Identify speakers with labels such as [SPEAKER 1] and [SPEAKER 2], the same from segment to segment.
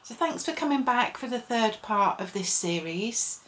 [SPEAKER 1] So thanks for coming back for the third part of this series.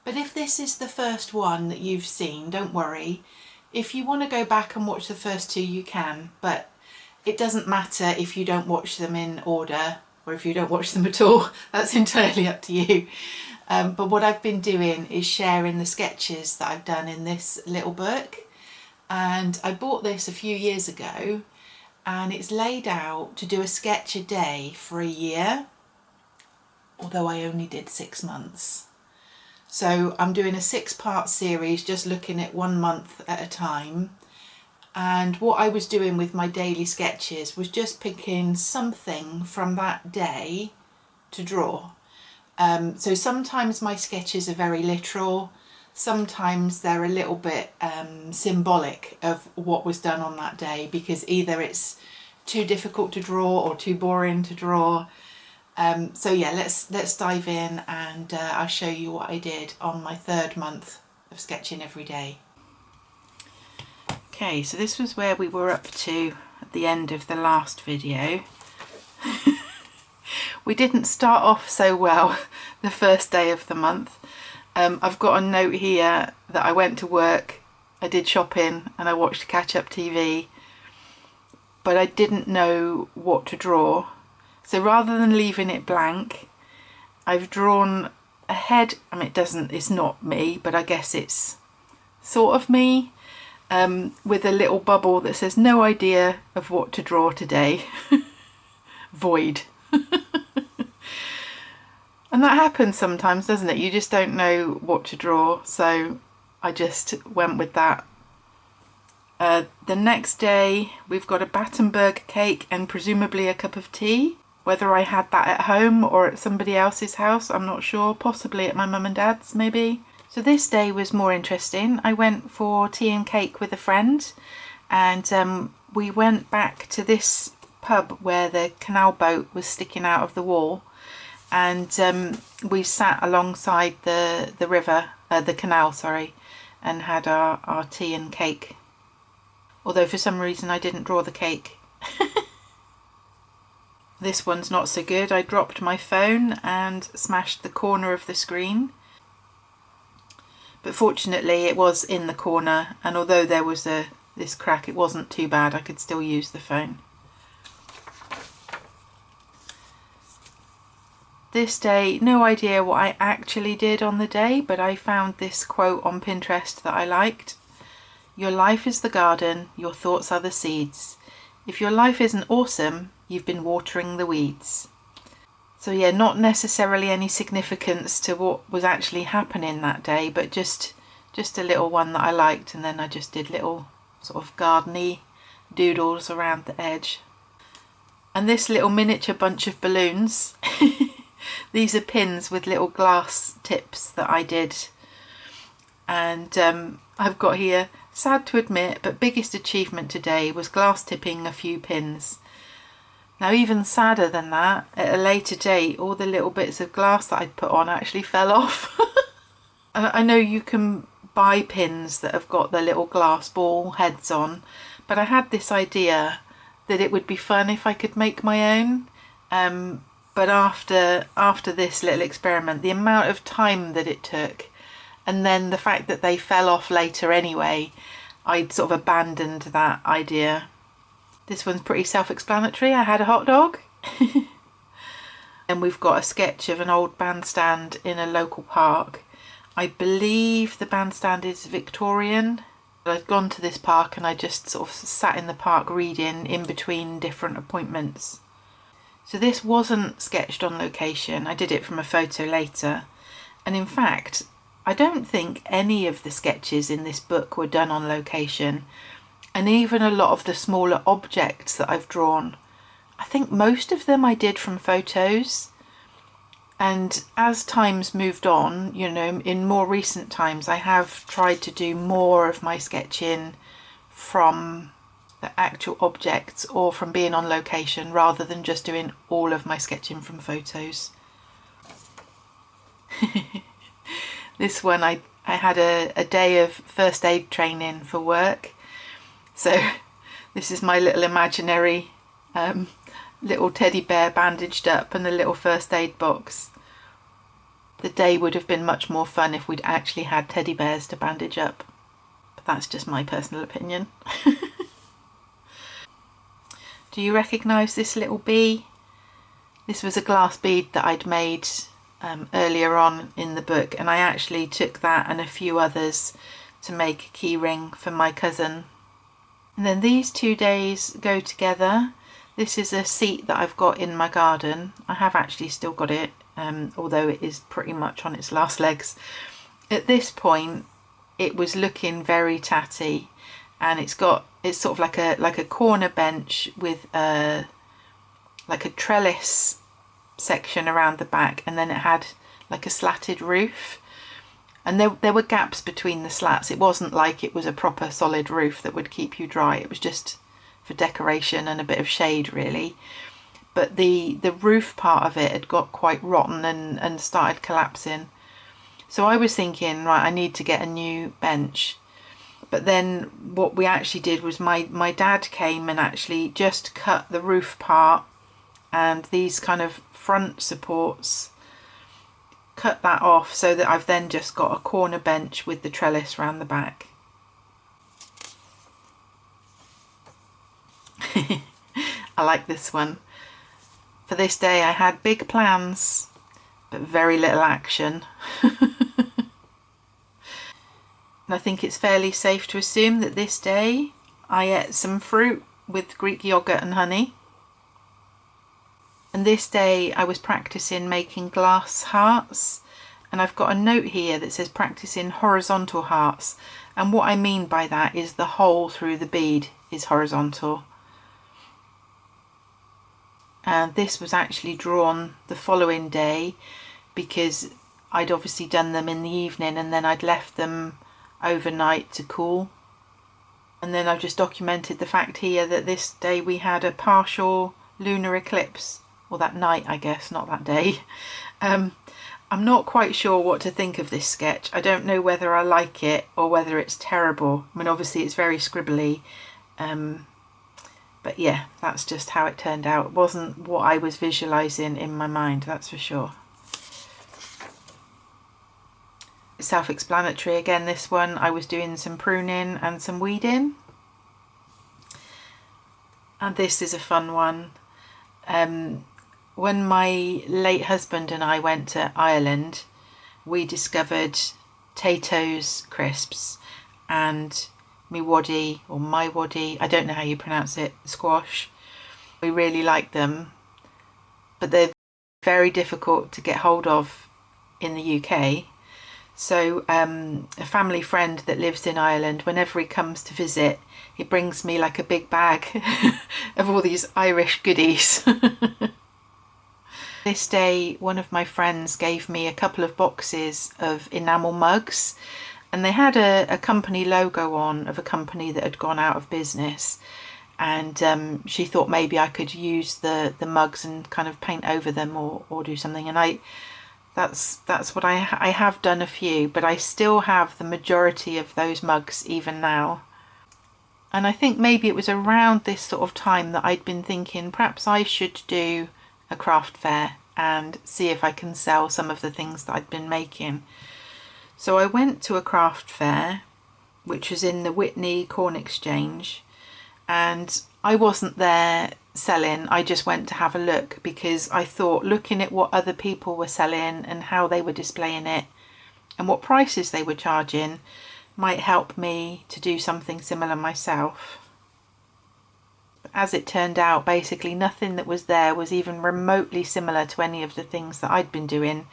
[SPEAKER 1] But if this is the first one that you've seen, don't worry. If you want to go back and watch the first two, you can, but it doesn't matter if you don't watch them in order or if you don't watch them at all. That's entirely up to you. But what I've been doing is sharing the sketches that I've done in this little book. And I bought this a few years ago, and it's laid out to do a sketch a day for a year, although I only did 6 months. So I'm doing a 6-part series, just looking at 1 month at a time. And what I was doing with my daily sketches was just picking something from that day to draw. So sometimes my sketches are very literal, sometimes they're a little bit symbolic of what was done on that day, because either it's too difficult to draw or too boring to draw. So yeah, let's dive in, and I'll show you what I did on my 3rd month of sketching every day. Okay, so this was where we were up to at the end of the last video. We didn't start off so well the first day of the month. I've got a note here that I went to work, I did shopping, and I watched catch-up TV, but I didn't know what to draw. So rather than leaving it blank, I've drawn a head. I mean, it's not me, but I guess it's sort of me, with a little bubble that says no idea of what to draw today. Void. And that happens sometimes, doesn't it? You just don't know what to draw, so I just went with that. The next day we've got a Battenberg cake and presumably a cup of tea. Whether I had that at home or at somebody else's house, I'm not sure. Possibly at my mum and dad's, maybe. So this day was more interesting. I went for tea and cake with a friend, and we went back to this pub where the canal boat was sticking out of the wall, and we sat alongside the river, the canal, sorry, and had our tea and cake. Although for some reason I didn't draw the cake. This one's not so good. I dropped my phone and smashed the corner of the screen. But fortunately it was in the corner, and although there was this crack, it wasn't too bad. I could still use the phone. This day, no idea what I actually did on the day, but I found this quote on Pinterest that I liked. Your life is the garden, your thoughts are the seeds. If your life isn't awesome, you've been watering the weeds. So yeah, not necessarily any significance to what was actually happening that day, but just a little one that I liked, and then I just did little sort of garden-y doodles around the edge. And this little miniature bunch of balloons, these are pins with little glass tips that I did. And I've got here, sad to admit, but biggest achievement today was glass tipping a few pins. Now, even sadder than that, at a later date, all the little bits of glass that I'd put on actually fell off. And I know you can buy pins that have got the little glass ball heads on, but I had this idea that it would be fun if I could make my own. But after this little experiment, the amount of time that it took, and then the fact that they fell off later anyway, I'd sort of abandoned that idea. This one's pretty self-explanatory. I had a hot dog. And we've got a sketch of an old bandstand in a local park. I believe the bandstand is Victorian. I'd gone to this park and I just sort of sat in the park reading in between different appointments. So this wasn't sketched on location. I did it from a photo later. And in fact, I don't think any of the sketches in this book were done on location. And even a lot of the smaller objects that I've drawn, I think most of them I did from photos. And as time's moved on, you know, in more recent times, I have tried to do more of my sketching from the actual objects or from being on location, rather than just doing all of my sketching from photos. This one, I had a day of first aid training for work. So this is my little imaginary little teddy bear bandaged up and a little first aid box. The day would have been much more fun if we'd actually had teddy bears to bandage up. But that's just my personal opinion. Do you recognise this little bee? This was a glass bead that I'd made earlier on in the book, and I actually took that and a few others to make a key ring for my cousin. And then these 2 days go together. This is a seat that I've got in my garden. I have actually still got it, although it is pretty much on its last legs. At this point it was looking very tatty, and it's sort of like a corner bench with like a trellis section around the back, and then it had like a slatted roof, and there were gaps between the slats. It wasn't like it was a proper solid roof that would keep you dry. It was just for decoration and a bit of shade really. But the roof part of it had got quite rotten and started collapsing. So I was thinking, right, I need to get a new bench. But then what we actually did was my dad came and actually just cut the roof part and these kind of front supports, cut that off, so that I've then just got a corner bench with the trellis round the back. I like this one. For this day I had big plans but very little action. And I think it's fairly safe to assume that this day I ate some fruit with Greek yogurt and honey. And this day I was practicing making glass hearts, and I've got a note here that says practicing horizontal hearts, and what I mean by that is the hole through the bead is horizontal. And this was actually drawn the following day because I'd obviously done them in the evening and then I'd left them overnight to cool. And then I've just documented the fact here that this day we had a partial lunar eclipse, or that night I guess, not that day. I'm not quite sure what to think of this sketch. I don't know whether I like it or whether it's terrible. I mean, obviously it's very scribbly, but yeah, that's just how it turned out. It wasn't what I was visualising in my mind, that's for sure. Self-explanatory again, this one. I was doing some pruning and some weeding. And this is a fun one. When my late husband and I went to Ireland, we discovered Tayto's crisps and my waddy, I don't know how you pronounce it, squash. We really like them, but they're very difficult to get hold of in the UK. So a family friend that lives in Ireland, whenever he comes to visit, he brings me like a big bag of all these Irish goodies. This day, one of my friends gave me a couple of boxes of enamel mugs, and they had a company logo on of a company that had gone out of business, and she thought maybe I could use the mugs and kind of paint over them or do something. And that's what I have done a few, but I still have the majority of those mugs even now. And I think maybe it was around this sort of time that I'd been thinking perhaps I should do a craft fair and see if I can sell some of the things that I'd been making. So I went to a craft fair, which was in the Witney Corn Exchange, and I wasn't there selling, I just went to have a look because I thought looking at what other people were selling and how they were displaying it and what prices they were charging might help me to do something similar myself. But as it turned out, basically nothing that was there was even remotely similar to any of the things that I'd been doing,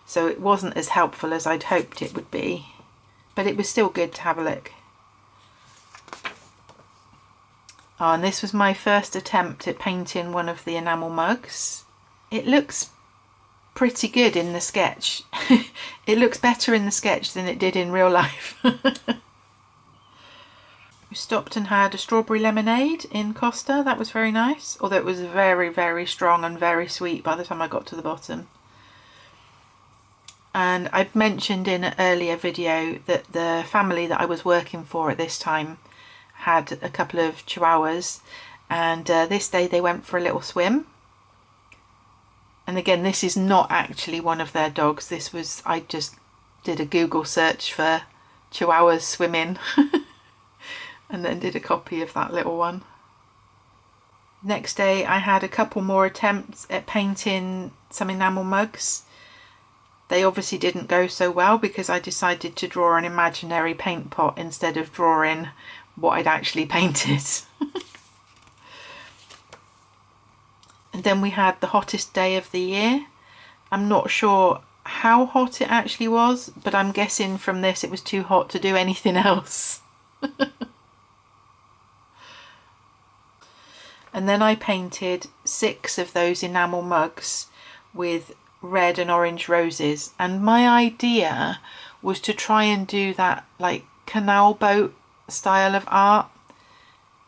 [SPEAKER 1] so it wasn't as helpful as I'd hoped it would be, but it was still good to have a look. Oh, and this was my first attempt at painting one of the enamel mugs. It looks pretty good in the sketch. It looks better in the sketch than it did in real life. We stopped and had a strawberry lemonade in Costa. That was very nice, although it was very, very strong and very sweet by the time I got to the bottom. And I've mentioned in an earlier video that the family that I was working for at this time had a couple of chihuahuas, and this day they went for a little swim. And again, this is not actually one of their dogs. This was, I just did a Google search for Chihuahuas swimming and then did a copy of that little one. Next day I had a couple more attempts at painting some enamel mugs. They obviously didn't go so well because I decided to draw an imaginary paint pot instead of drawing what I'd actually painted. And then we had the hottest day of the year. I'm not sure how hot it actually was, but I'm guessing from this it was too hot to do anything else. And then I painted 6 of those enamel mugs with red and orange roses, and my idea was to try and do that like canal boat style of art.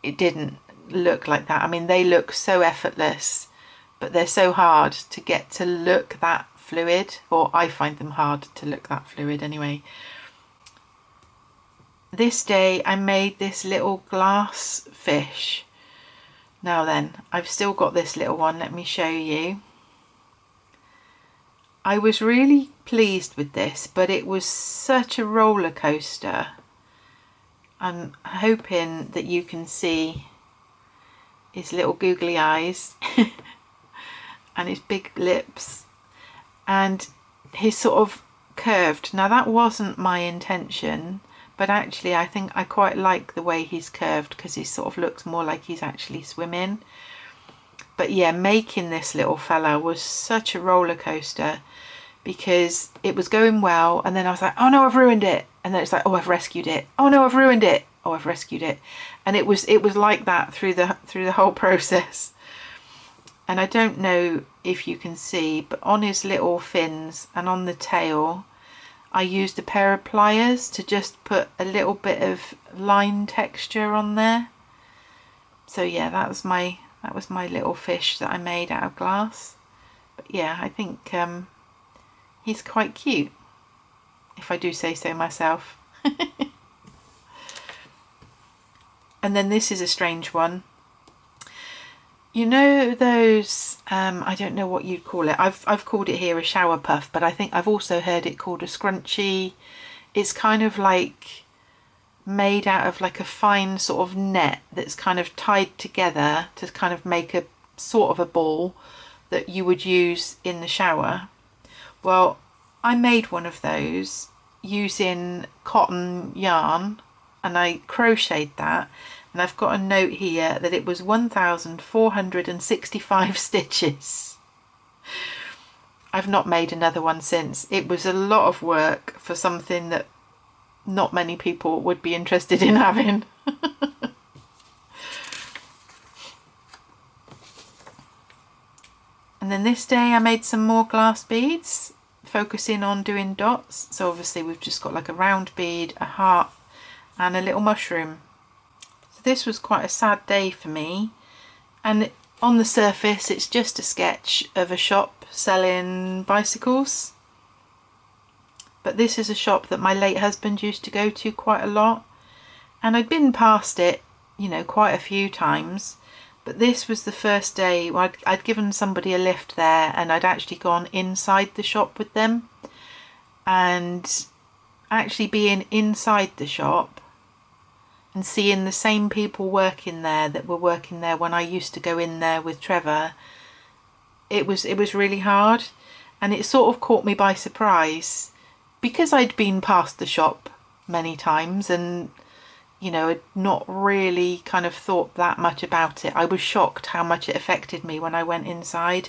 [SPEAKER 1] It didn't look like that. I mean, they look so effortless, but they're so hard to get to look that fluid, or I find them hard to look that fluid anyway. This day I made this little glass fish. Now then, I've still got this little one, let me show you. I was really pleased with this, but it was such a roller coaster. I'm hoping that you can see his little googly eyes and his big lips and his sort of curved. Now that wasn't my intention, but actually I think I quite like the way he's curved because he sort of looks more like he's actually swimming. But yeah, making this little fella was such a roller coaster because it was going well, and then I was like, oh no, I've ruined it, and then it's like, oh, I've rescued it, oh no, I've ruined it, oh, I've rescued it. And it was like that through the whole process. And I don't know if you can see, but on his little fins and on the tail I used a pair of pliers to just put a little bit of line texture on there. So yeah, that was my little fish that I made out of glass. But yeah, I think he's quite cute, if I do say so myself. And then this is a strange one. You know those, I don't know what you'd call it. I've called it here a shower puff, but I think I've also heard it called a scrunchie. It's kind of like made out of like a fine sort of net that's kind of tied together to kind of make a sort of a ball that you would use in the shower. Well, I made one of those using cotton yarn, and I crocheted that, and I've got a note here that it was 1,465 stitches. I've not made another one since. It was a lot of work for something that not many people would be interested in having. And then this day I made some more glass beads, focusing on doing dots. So obviously we've just got like a round bead, a heart and a little mushroom. So this was quite a sad day for me, and on the surface it's just a sketch of a shop selling bicycles. But this is a shop that my late husband used to go to quite a lot, and I'd been past it, you know, quite a few times. But this was the first day I'd given somebody a lift there, and I'd actually gone inside the shop with them. And actually being inside the shop and seeing the same people working there that were working there when I used to go in there with Trevor, it was really hard, and it sort of caught me by surprise because I'd been past the shop many times and, you know, had not really kind of thought that much about it. I was shocked how much it affected me when I went inside.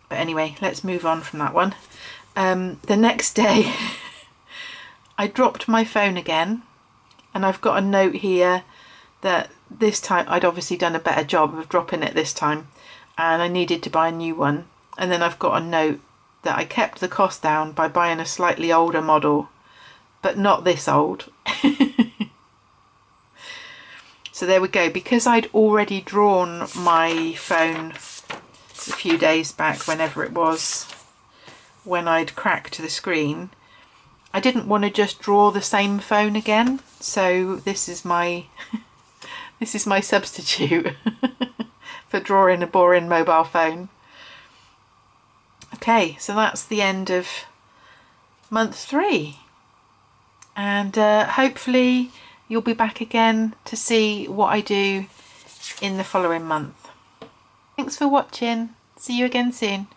[SPEAKER 1] But anyway, let's move on from that one. The next day I dropped my phone again, and I've got a note here that this time I'd obviously done a better job of dropping it this time, and I needed to buy a new one. And then I've got a note that I kept the cost down by buying a slightly older model, but not this old. So there we go. Because I'd already drawn my phone a few days back, whenever it was, when I'd cracked the screen, I didn't want to just draw the same phone again. So this is my This is my substitute for drawing a boring mobile phone. Okay, so that's the end of month 3. And hopefully you'll be back again to see what I do in the following month. Thanks for watching. See you again soon.